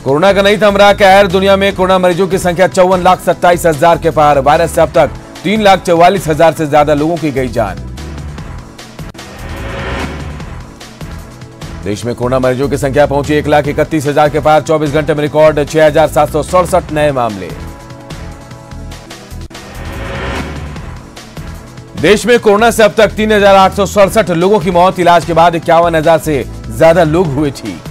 Corona का नहीं थम रहा कहर। दुनिया में कोरोना मरीजों की संख्या 54,27,000 के पार। वायरस से अब तक 3,44,000 से ज्यादा लोगों की गई जान। देश में कोरोना मरीजों की संख्या पहुंची 1,31,000 के पार। 24 घंटे में रिकॉर्ड 6,767 नए मामले। देश में कोरोना से अब तक 3,867 लोगों की मौत। इलाज के बाद 51,000 से ज्यादा लोग हुए ठीक।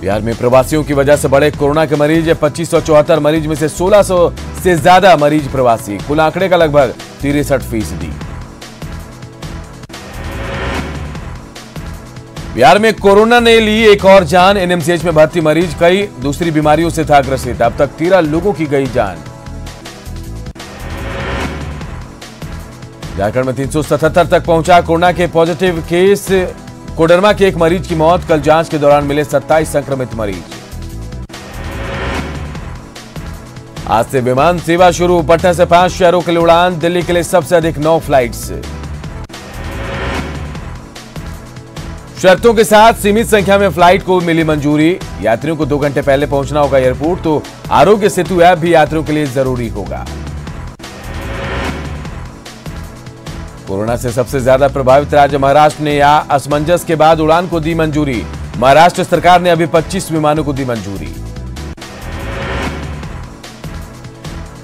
बिहार में प्रवासियों की वजह से बढ़े कोरोना के मरीज। 2574 मरीज में से 1600 से ज्यादा मरीज प्रवासी। कुल आंकड़े का लगभग 63%। बिहार में कोरोना ने ली एक और जान। एनएमसीएच में भर्ती मरीज कई दूसरी बीमारियों से था ग्रसित। अब तक 13 लोगों की गई जान। झारखंड में 377 तक पहुंचा कोरोना के पॉजिटिव केस। कोडरमा के एक मरीज की मौत। कल जांच के दौरान मिले 27 संक्रमित मरीज। आज से विमान सेवा शुरू। पटना से 5 शहरों के लिए उड़ान। दिल्ली के लिए सबसे अधिक 9 फ्लाइट्स। शर्तों के साथ सीमित संख्या में फ्लाइट को मिली मंजूरी। यात्रियों को 2 घंटे पहले पहुंचना होगा एयरपोर्ट। तो आरोग्य सेतु ऐप भी यात्रियों के लिए जरूरी होगा। कोरोना से सबसे ज्यादा प्रभावित राज्य महाराष्ट्र ने या असमंजस के बाद उड़ान को दी मंजूरी। महाराष्ट्र सरकार ने अभी 25 विमानों को दी मंजूरी।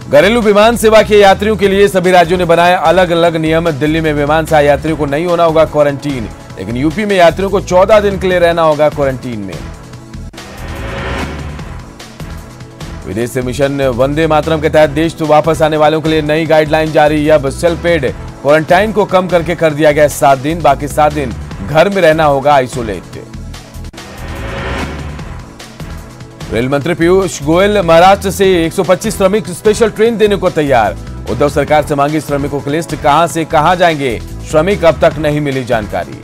घरेलू विमान सेवा के यात्रियों के लिए सभी राज्यों ने बनाए अलग अलग नियम। दिल्ली में विमान से आए यात्रियों को नहीं होना होगा क्वारंटीन, लेकिन यूपी में यात्रियों को 14 दिन के लिए रहना होगा क्वारंटीन में। विदेश से मिशन वंदे मातरम के तहत देश वापस आने वालों के लिए नई गाइडलाइन जारी। अब सेल्फ पेड क्वारंटाइन को कम करके कर दिया गया 7 दिन। बाकी 7 दिन घर में रहना होगा आइसोलेट। रेल मंत्री पीयूष गोयल महाराष्ट्र से 125 श्रमिक स्पेशल ट्रेन देने को तैयार। उद्धव सरकार से मांगी श्रमिकों की लिस्ट। कहां से कहां जाएंगे श्रमिक, अब तक नहीं मिली जानकारी।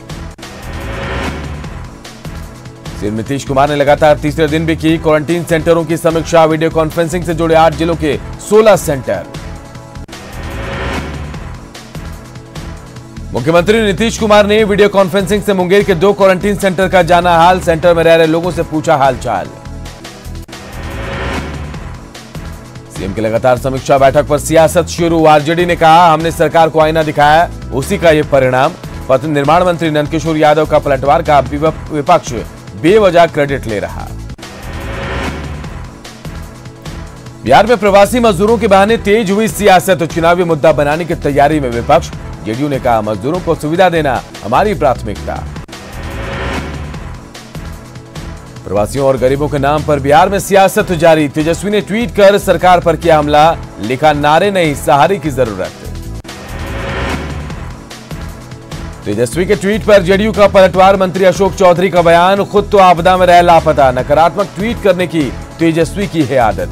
सीएम नीतीश कुमार ने लगातार तीसरे दिन भी की क्वारंटीन सेंटरों की समीक्षा। वीडियो कॉन्फ्रेंसिंग से जुड़े 8 जिलों के 16 सेंटर। मुख्यमंत्री नीतीश कुमार ने वीडियो कॉन्फ्रेंसिंग से मुंगेर के 2 क्वारंटीन सेंटर का जाना हाल। सेंटर में रह रहे लोगों से पूछा हालचाल। सीएम की लगातार समीक्षा बैठक पर सियासत शुरू। आरजेडी ने कहा हमने सरकार को आईना दिखाया, उसी का ये परिणाम। पथ निर्माण मंत्री नंदकिशोर यादव का पलटवार का विपक्ष बेवजह क्रेडिट ले रहा। बिहार में प्रवासी मजदूरों के बहाने तेज हुई सियासत। चुनावी मुद्दा बनाने की तैयारी में विपक्ष। जेडीयू ने कहा मजदूरों को सुविधा देना हमारी प्राथमिकता। प्रवासियों और गरीबों के नाम पर बिहार में सियासत जारी। तेजस्वी ने ट्वीट कर सरकार पर किया हमला। लिखा नारे नहीं सहारे की जरूरत। तेजस्वी के ट्वीट पर जेडीयू का पलटवार। मंत्री अशोक चौधरी का बयान। खुद तो आपदा में रह लापता। नकारात्मक ट्वीट करने की तेजस्वी की है आदत।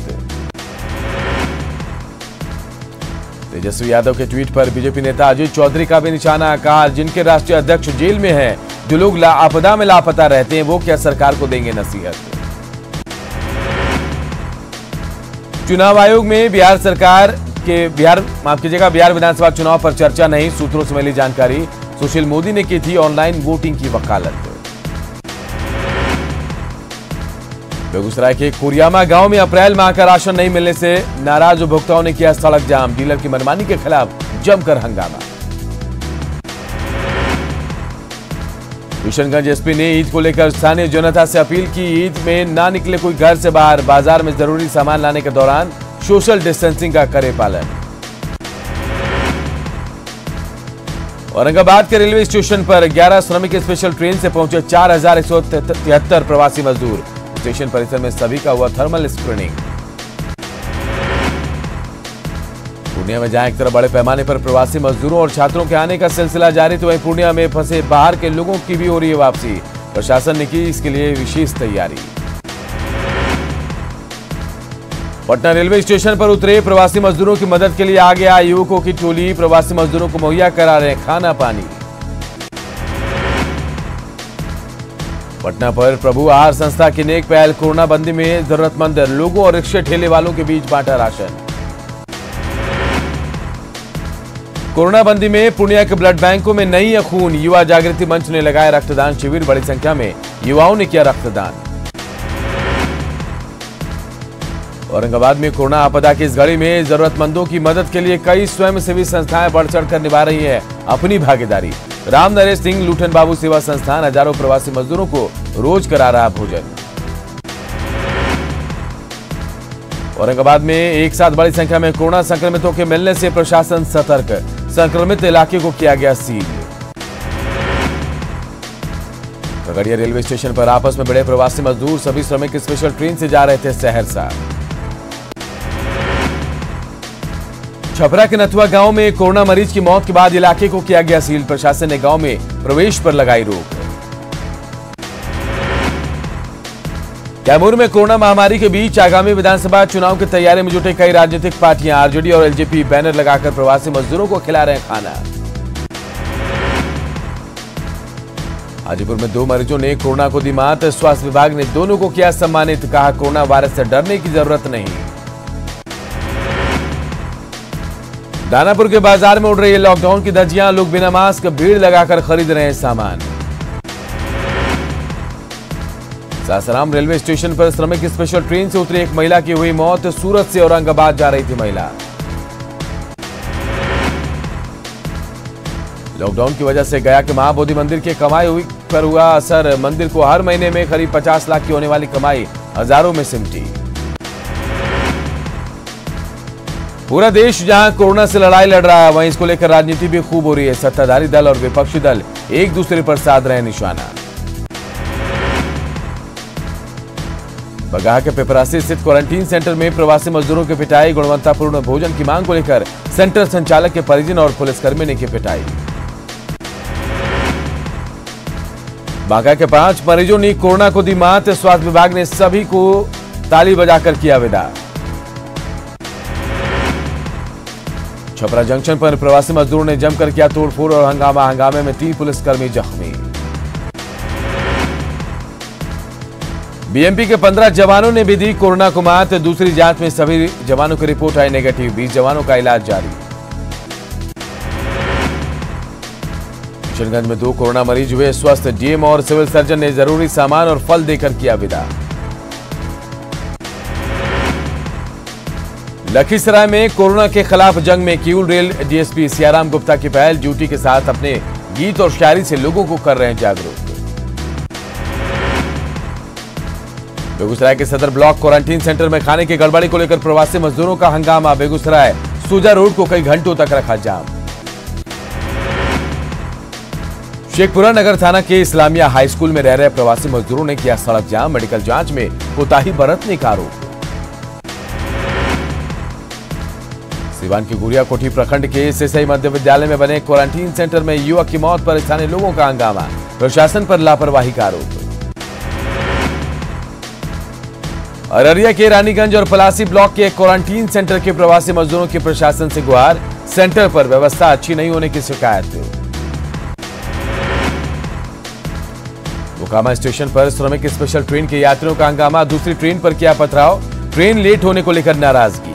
तेजस्वी यादव के ट्वीट पर बीजेपी नेता अजीत चौधरी का भी निशाना। कहा जिनके राष्ट्रीय अध्यक्ष जेल में हैं, जो लोग आपदा में लापता रहते हैं, वो क्या सरकार को देंगे नसीहत। चुनाव आयोग में बिहार विधानसभा चुनाव पर चर्चा नहीं। सूत्रों से मिली जानकारी। सुशील मोदी ने की थी ऑनलाइन वोटिंग की वकालत। बेगूसराय के कुरियामा गांव में अप्रैल माह का राशन नहीं मिलने से नाराज उपभोक्ताओं ने किया सड़क जाम। डीलर की मनमानी के खिलाफ जमकर हंगामा। किशनगंज एसपी ने ईद को लेकर स्थानीय जनता से अपील की। ईद में ना निकले कोई घर से बाहर। बाजार में जरूरी सामान लाने के दौरान सोशल डिस्टेंसिंग का करे पालन। औरंगाबाद के रेलवे स्टेशन पर 11 श्रमिक स्पेशल ट्रेन से पहुंचे 4173 प्रवासी मजदूर। स्टेशन परिसर में सभी का हुआ थर्मल स्क्रीनिंग। पूर्णिया में जहां एक तरफ बड़े पैमाने पर प्रवासी मजदूरों और छात्रों के आने का सिलसिला जारी, तो वहीं पूर्णिया में फंसे बाहर के लोगों की भी हो रही है वापसी। प्रशासन ने की इसके लिए विशेष तैयारी। पटना रेलवे स्टेशन पर उतरे प्रवासी मजदूरों की मदद के लिए आगे आए युवकों की टोली। प्रवासी मजदूरों को मुहैया करा रहे खाना पानी। पटना पर प्रभु आहार संस्था की नेक पहल। कोरोना बंदी में जरूरतमंद लोगों और रिक्शे ठेले वालों के बीच बांटा राशन। कोरोना बंदी में पूर्णिया के ब्लड बैंकों में नहीं है खून, युवा जागृति मंच ने लगाया रक्तदान शिविर, बड़ी संख्या में युवाओं ने किया रक्तदान। औरंगाबाद में कोरोना आपदा की इस घड़ी में जरूरतमंदों की मदद के लिए कई स्वयंसेवी संस्थाएं बढ़ चढ़कर निभा रही हैं अपनी भागीदारी। राम नरेश सिंह लूठन बाबू सेवा संस्थान हजारों प्रवासी मजदूरों को रोज करा रहा भोजन। औरंगाबाद में एक साथ बड़ी संख्या में कोरोना संक्रमितों के मिलने से प्रशासन सतर्क, संक्रमित इलाके को किया गया सील। खगड़िया रेलवे स्टेशन पर आपस में भिड़े प्रवासी मजदूर, सभी श्रमिक स्पेशल ट्रेन से जा रहे थे सहरसा। छपरा के नथुआ गांव में कोरोना मरीज की मौत के बाद इलाके को किया गया सील, प्रशासन ने गांव में प्रवेश पर लगाई रोक। कैमूर में कोरोना महामारी के बीच आगामी विधानसभा चुनाव की तैयारी में जुटे कई राजनीतिक पार्टियां, आरजेडी और एलजेपी बैनर लगाकर प्रवासी मजदूरों को खिला रहे हैं खाना। हाजीपुर में 2 मरीजों ने कोरोना को दी मात, स्वास्थ्य विभाग ने दोनों को किया सम्मानित, कहा कोरोना वायरस से डरने की जरूरत नहीं। दानापुर के बाजार में उड़ रही है लॉकडाउन की धज्जियां, लोग बिना मास्क भीड़ लगाकर खरीद रहे हैं सामान। सासाराम रेलवे स्टेशन पर श्रमिक स्पेशल ट्रेन से उतरी एक महिला की हुई मौत, सूरत से औरंगाबाद जा रही थी महिला। लॉकडाउन की वजह से गया के महाबोधि मंदिर के कमाई पर हुआ असर, मंदिर को हर महीने में करीब 50 लाख की होने वाली कमाई हजारों में सिमटी। पूरा देश जहां कोरोना से लड़ाई लड़ रहा है, वहीं इसको लेकर राजनीति भी खूब हो रही है। सत्ताधारी दल और विपक्षी दल एक दूसरे पर साध रहे निशाना। बगहा के पिपरासी स्थित क्वारंटीन सेंटर में प्रवासी मजदूरों की पिटाई, गुणवत्तापूर्ण भोजन की मांग को लेकर सेंटर संचालक के परिजन और पुलिसकर्मी ने की पिटाई। बांका के 5 मरीजों ने कोरोना को दी मात, स्वास्थ्य विभाग ने सभी को ताली बजाकर किया विदा। छपरा जंक्शन पर प्रवासी मजदूरों ने जमकर किया तोड़फोड़ और हंगामा, हंगामे में 3 पुलिसकर्मी जख्मी। बीएमपी के 15 जवानों ने भी दी कोरोना को मात, दूसरी जांच में सभी जवानों की रिपोर्ट आई नेगेटिव, 20 जवानों का इलाज जारी। किशनगंज में 2 कोरोना मरीज हुए स्वस्थ, डीएम और सिविल सर्जन ने जरूरी सामान और फल देकर किया विदा। लखीसराय में कोरोना के खिलाफ जंग में किऊल रेल डीएसपी सियाराम गुप्ता की पहल, ड्यूटी के साथ अपने गीत और शायरी से लोगों को कर रहे हैं जागरूक। बेगूसराय के सदर ब्लॉक क्वारंटीन सेंटर में खाने की गड़बड़ी को लेकर प्रवासी मजदूरों का हंगामा, बेगूसराय सूजा रोड को कई घंटों तक रखा जाम। शेखपुरा नगर थाना के इस्लामिया हाई स्कूल में रह रहे प्रवासी मजदूरों ने किया सड़क जाम, मेडिकल जांच में कोताही बरतने का आरोप। सिवान की गुड़िया कोठी प्रखंड के सिसई मध्य विद्यालय में बने क्वारंटीन सेंटर में युवक की मौत पर स्थानीय लोगों का हंगामा, प्रशासन पर लापरवाही का आरोप। अररिया के रानीगंज और पलासी ब्लॉक के क्वारंटीन सेंटर के प्रवासी मजदूरों की प्रशासन से गुहार, सेंटर पर व्यवस्था अच्छी नहीं होने की शिकायत। मोकामा स्टेशन पर श्रमिक स्पेशल ट्रेन के यात्रियों का हंगामा, दूसरी ट्रेन पर किया पथराव, ट्रेन लेट होने को लेकर नाराजगी।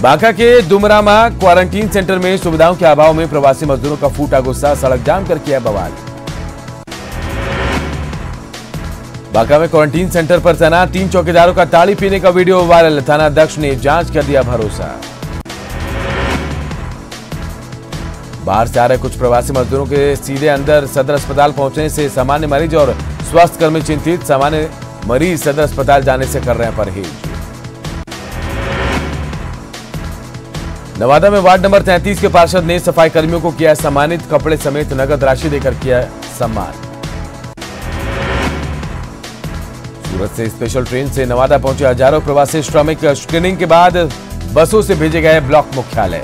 बांका के दुमरामा क्वारंटीन सेंटर में सुविधाओं के अभाव में प्रवासी मजदूरों का फूटा गुस्सा, सड़क जाम कर किया बवाल। बांका में क्वारंटीन सेंटर पर तैनात 3 चौकीदारों का ताड़ी पीने का वीडियो वायरल, थाना अध्यक्ष ने जांच कर दिया भरोसा। बाहर से आ रहे कुछ प्रवासी मजदूरों के सीधे अंदर सदर अस्पताल पहुंचने से सामान्य मरीज और स्वास्थ्य कर्मी चिंतित, सामान्य मरीज सदर अस्पताल जाने से कर रहे हैं परहेज। नवादा में वार्ड नंबर 33 के पार्षद ने सफाई कर्मियों को किया सम्मानित, कपड़े समेत नगद राशि देकर किया सम्मान। सूरत से स्पेशल ट्रेन से नवादा पहुंचे हजारों प्रवासी श्रमिक, स्क्रीनिंग के बाद बसों से भेजे गए ब्लॉक मुख्यालय।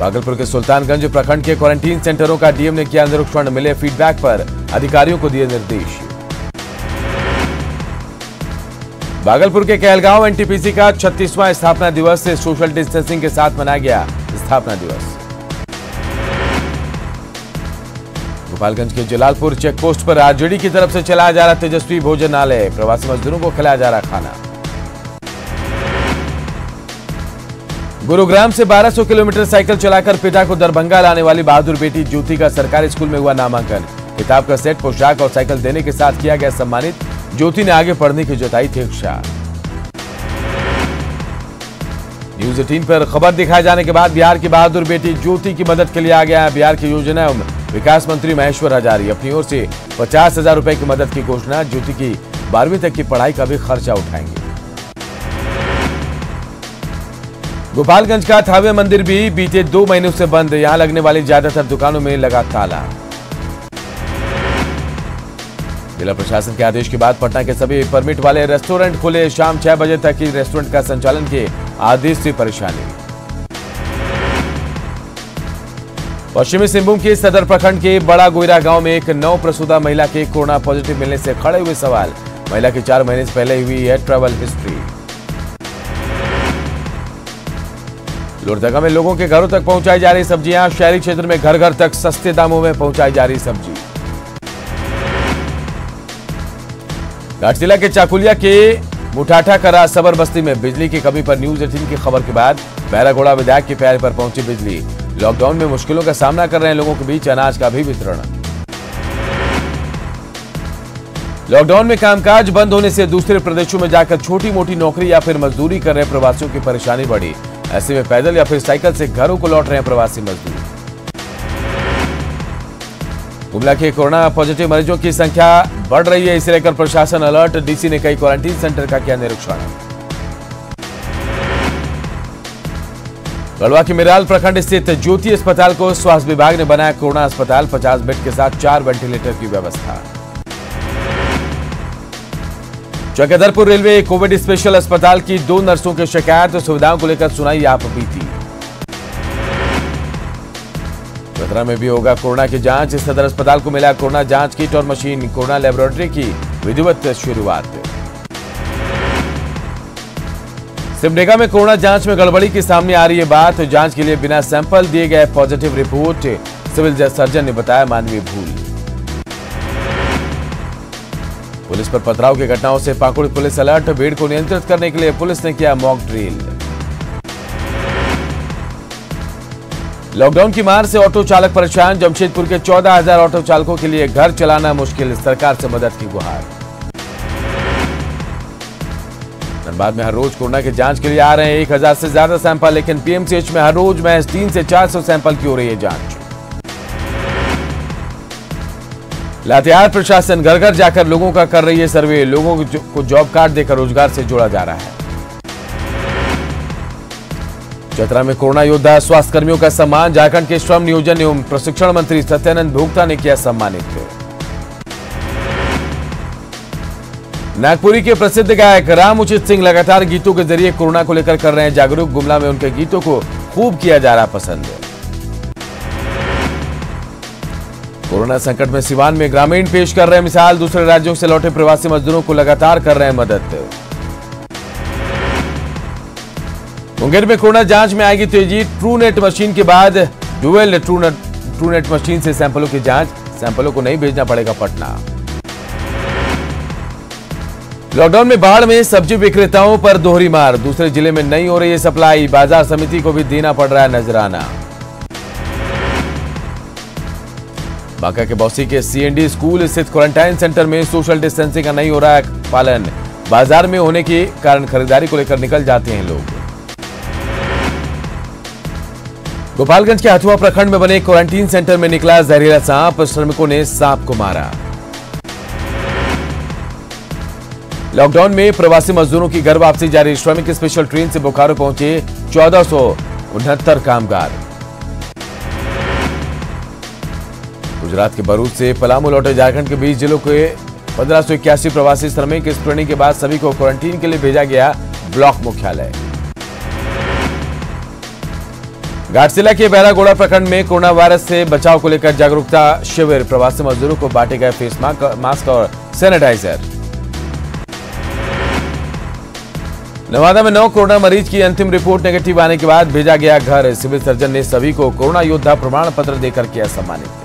भागलपुर के सुल्तानगंज प्रखंड के क्वारंटीन सेंटरों का डीएम ने किया निरीक्षण, मिले फीडबैक पर अधिकारियों को दिए निर्देश। भागलपुर के कहलगांव एनटीपीसी का 36वां स्थापना दिवस से सोशल डिस्टेंसिंग के साथ मनाया गया स्थापना दिवस। गोपालगंज के जलालपुर चेक पोस्ट पर आरजेडी की तरफ से चलाया जा रहा तेजस्वी भोजनालय, प्रवासी मजदूरों को खिलाया जा रहा खाना। गुरुग्राम से 1200 किलोमीटर साइकिल चलाकर पिता को दरभंगा लाने वाली बहादुर बेटी ज्योति का सरकारी स्कूल में हुआ नामांकन। किताब का सेट, पोशाक और साइकिल देने के साथ किया गया सम्मानित। ज्योति ने आगे पढ़ने की जताई थी इच्छा। न्यूज 18 पर खबर दिखाए जाने के बाद बिहार की बहादुर बेटी ज्योति की मदद के लिए आ गया बिहार की योजना एवं विकास मंत्री महेश्वर हजारी। अपनी ओर से 50,000 रुपए की मदद की घोषणा। ज्योति की 12वीं तक की पढ़ाई का भी खर्चा उठाएंगे। गोपालगंज का थावे मंदिर भी बीते 2 महीनों से बंद। यहां लगने वाली ज्यादातर दुकानों में लगा ताला। जिला प्रशासन के आदेश के बाद पटना के सभी परमिट वाले रेस्टोरेंट खुले। शाम 6 बजे तक ही रेस्टोरेंट का संचालन के आदेश से परेशानी। पश्चिमी सिंहभूम के सदर प्रखंड के बड़ा गोयरा गांव में एक नव प्रसूता महिला के कोरोना पॉजिटिव मिलने से खड़े हुए सवाल। महिला की 4 महीने से पहले हुई है ट्रैवल हिस्ट्री। लोहरदगा में लोगों के घरों तक पहुंचाई जा रही सब्जियां। शहरी क्षेत्र में घर घर तक सस्ते दामों में पहुंचाई जा रही सब्जी। घाटशिला के चाकुलिया के मुठाठा करा सबर बस्ती में बिजली की कमी पर न्यूज 18 की खबर के बाद बैरागोड़ा विधायक के पैर पर पहुंची बिजली। लॉकडाउन में मुश्किलों का सामना कर रहे हैं लोगों के बीच अनाज का भी वितरण। लॉकडाउन में कामकाज बंद होने से दूसरे प्रदेशों में जाकर छोटी मोटी नौकरी या फिर मजदूरी कर रहे प्रवासियों की परेशानी बढ़ी। ऐसे में पैदल या फिर साइकिल से घरों को लौट रहे हैं प्रवासी मजदूर। गुमला के कोरोना पॉजिटिव मरीजों की संख्या बढ़ रही है, इसे लेकर प्रशासन अलर्ट। डीसी ने कई क्वारंटीन सेंटर का किया निरीक्षण। गढ़वा के मिराल प्रखंड स्थित ज्योति अस्पताल को स्वास्थ्य विभाग ने बनाया कोरोना अस्पताल। 50 बेड के साथ 4 वेंटिलेटर की व्यवस्था। चक्रधरपुर रेलवे कोविड स्पेशल अस्पताल की 2 नर्सों की शिकायत। सुविधाओं को लेकर सुनाई आप बीती। चतरा में भी होगा कोरोना की जांच। सदर अस्पताल को मिला कोरोना जांच किट और मशीन। कोरोना लेबोरेटरी की विधिवत शुरुआत। सिमडेगा में कोरोना जांच में गड़बड़ी की सामने आ रही है बात। जांच के लिए बिना सैंपल दिए गए पॉजिटिव रिपोर्ट। सिविल सर्जन ने बताया मानवीय भूल। पुलिस पर पथराव की घटनाओं से पाकुड़ पुलिस अलर्ट। भीड़ को नियंत्रित करने के लिए पुलिस ने किया मॉक ड्रिल। लॉकडाउन की मार से ऑटो चालक परेशान। जमशेदपुर के 14,000 ऑटो चालकों के लिए घर चलाना मुश्किल। सरकार से मदद की गुहार। धनबाद में हर रोज कोरोना की जांच के लिए आ रहे हैं 1000 से ज्यादा सैंपल, लेकिन पीएमसीएच में हर रोज महज 300 से 400 सैंपल की हो रही है जांच। लातेहार प्रशासन घर घर जाकर लोगों का कर रही है सर्वे। लोगों को जॉब कार्ड देकर रोजगार से जोड़ा जा रहा है। चतरा में कोरोना योद्धा स्वास्थ्य कर्मियों का सम्मान। झारखंड के श्रम नियोजन एवं प्रशिक्षण मंत्री सत्यानंद भोक्ता ने किया सम्मानित। नागपुरी के प्रसिद्ध गायक राम उचित सिंह लगातार गीतों के जरिए कोरोना को लेकर कर रहे हैं जागरूक। गुमला में उनके गीतों को खूब किया जा रहा पसंद। कोरोना संकट में सिवान में ग्रामीण पेश कर रहे हैं मिसाल। दूसरे राज्यों से लौटे प्रवासी मजदूरों को लगातार कर रहे हैं मदद। मुंगेर में कोरोना जांच में आएगी तेजी। ट्रूनेट मशीन के बाद डुअल ट्रूनेट मशीन से सैंपलों की जांच। सैंपलों को नहीं भेजना पड़ेगा पटना। लॉकडाउन में बाढ़ में सब्जी विक्रेताओं पर दोहरी मार। दूसरे जिले में नहीं हो रही है सप्लाई। बाजार समिति को भी देना पड़ रहा है नजराना। बांका के बौसी के सीएनडी स्कूल स्थित क्वारंटाइन सेंटर में सोशल डिस्टेंसिंग का नहीं हो रहा है पालन। बाजार में होने के कारण खरीदारी को लेकर निकल जाते हैं लोग। गोपालगंज के हथुआ प्रखंड में बने क्वारंटीन सेंटर में निकला जहरीला सांप। श्रमिकों ने सांप को मारा। लॉकडाउन में प्रवासी मजदूरों की घर वापसी जारी। श्रमिक स्पेशल ट्रेन से बोकारो पहुंचे 1469 कामगार। गुजरात के भरूच से पलामू लौटे झारखंड के 20 जिलों के 1581 प्रवासी श्रमिक। स्क्रीनिंग के बाद सभी को क्वारंटीन के लिए भेजा गया ब्लॉक मुख्यालय। घाटशिला के बैरागोड़ा प्रखंड में कोरोना वायरस से बचाव को लेकर जागरूकता शिविर। प्रवासी मजदूरों को बांटे गए फेस मास्क और सैनिटाइजर। नवादा में 9 कोरोना मरीज की अंतिम रिपोर्ट नेगेटिव आने के बाद भेजा गया घर। सिविल सर्जन ने सभी को कोरोना योद्धा प्रमाण पत्र देकर किया सम्मानित।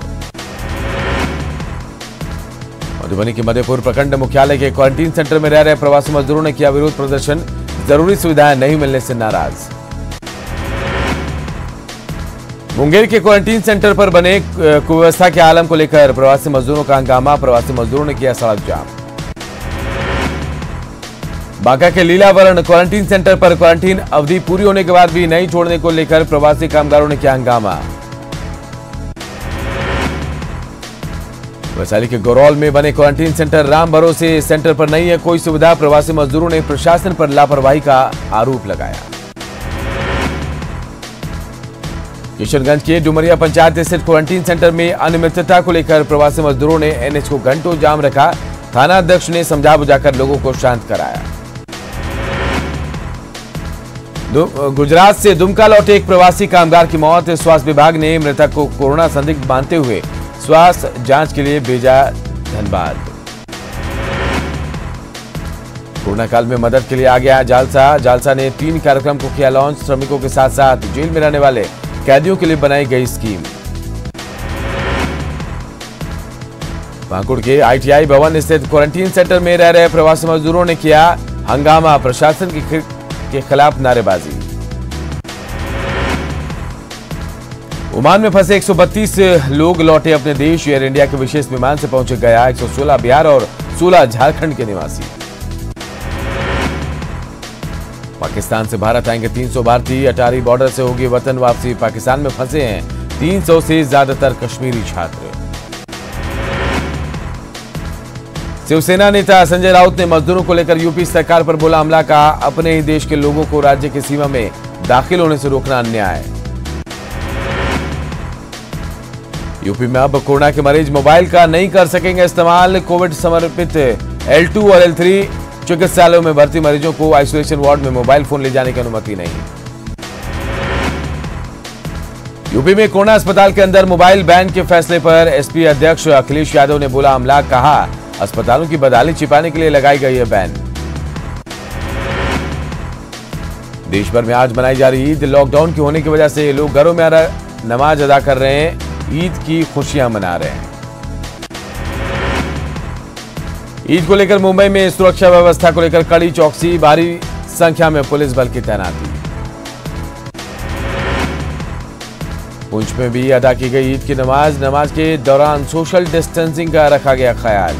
मधुबनी के मधेपुर प्रखंड मुख्यालय के क्वारंटीन सेंटर में रह रहे प्रवासी मजदूरों ने किया विरोध प्रदर्शन। जरूरी सुविधाएं नहीं मिलने से नाराज। मुंगेर के क्वारंटीन सेंटर पर बने कुव्यवस्था के आलम को लेकर प्रवासी मजदूरों का हंगामा, प्रवासी मजदूरों ने किया सड़क जाम। बांका के लीलावरण क्वारंटीन सेंटर पर क्वारंटीन अवधि पूरी होने के बाद भी नहीं छोड़ने को लेकर प्रवासी कामगारों ने किया हंगामा। वैशाली के गौरौल में बने क्वारंटीन सेंटर राम भरोसे सेंटर पर नहीं है कोई सुविधा, प्रवासी मजदूरों ने प्रशासन पर लापरवाही का आरोप लगाया। किशनगंज के डुमरिया पंचायत स्थित क्वारंटीन सेंटर में अनियमितता को लेकर प्रवासी मजदूरों ने एनएच को घंटों जाम रखा, थाना अध्यक्ष ने समझा बुझाकर लोगों को शांत कराया। गुजरात से दुमका लौटे एक प्रवासी कामगार की मौत, स्वास्थ्य विभाग ने मृतक को कोरोना संदिग्ध मानते हुए स्वास्थ्य जांच के लिए भेजा धनबाद। कोरोना काल में मदद के लिए आ गया जालसा ने 3 कार्यक्रम को किया लॉन्च, श्रमिकों के साथ साथ जेल में रहने वाले कैदियों के लिए बनाई गई स्कीम। पाकुड़ के आईटीआई भवन स्थित क्वारंटीन सेंटर में रह रहे प्रवासी मजदूरों ने किया हंगामा, प्रशासन के खिलाफ नारेबाजी। ओमान में फंसे 132 लोग लौटे अपने देश, एयर इंडिया के विशेष विमान से पहुंचे गया। 116 बिहार और 16 झारखंड के निवासी। पाकिस्तान से भारत आएंगे 300 भारतीय, अटारी बॉर्डर से होगी वतन वापसी। पाकिस्तान में फंसे हैं 300 से ज्यादातर कश्मीरी छात्र। शिवसेना नेता संजय राउत ने मजदूरों को लेकर यूपी सरकार पर बोला हमला, कहा अपने ही देश के लोगों को राज्य की सीमा में दाखिल होने से रोकना अन्याय। यूपी में अब कोरोना के मरीज मोबाइल का नहीं कर सकेंगे इस्तेमाल, कोविड समर्पित L2 और L3 चिकित्सालयों में भर्ती मरीजों को आइसोलेशन वार्ड में मोबाइल फोन ले जाने की अनुमति नहीं। यूपी में कोरोना अस्पताल के अंदर मोबाइल बैन के फैसले पर एसपी अध्यक्ष अखिलेश यादव ने बोला हमला, कहा अस्पतालों की बदहाली छिपाने के लिए लगाई गई है बैन। देश भर में आज मनाई जा रही ईद, लॉकडाउन की होने की वजह से लोग घरों में नमाज अदा कर रहे हैं, ईद की खुशियां मना रहे हैं। ईद को लेकर मुंबई में सुरक्षा व्यवस्था को लेकर कड़ी चौकसी, भारी संख्या में पुलिस बल की तैनाती। पुंछ में भी अदा की गई ईद की नमाज के दौरान सोशल डिस्टेंसिंग का रखा गया ख्याल।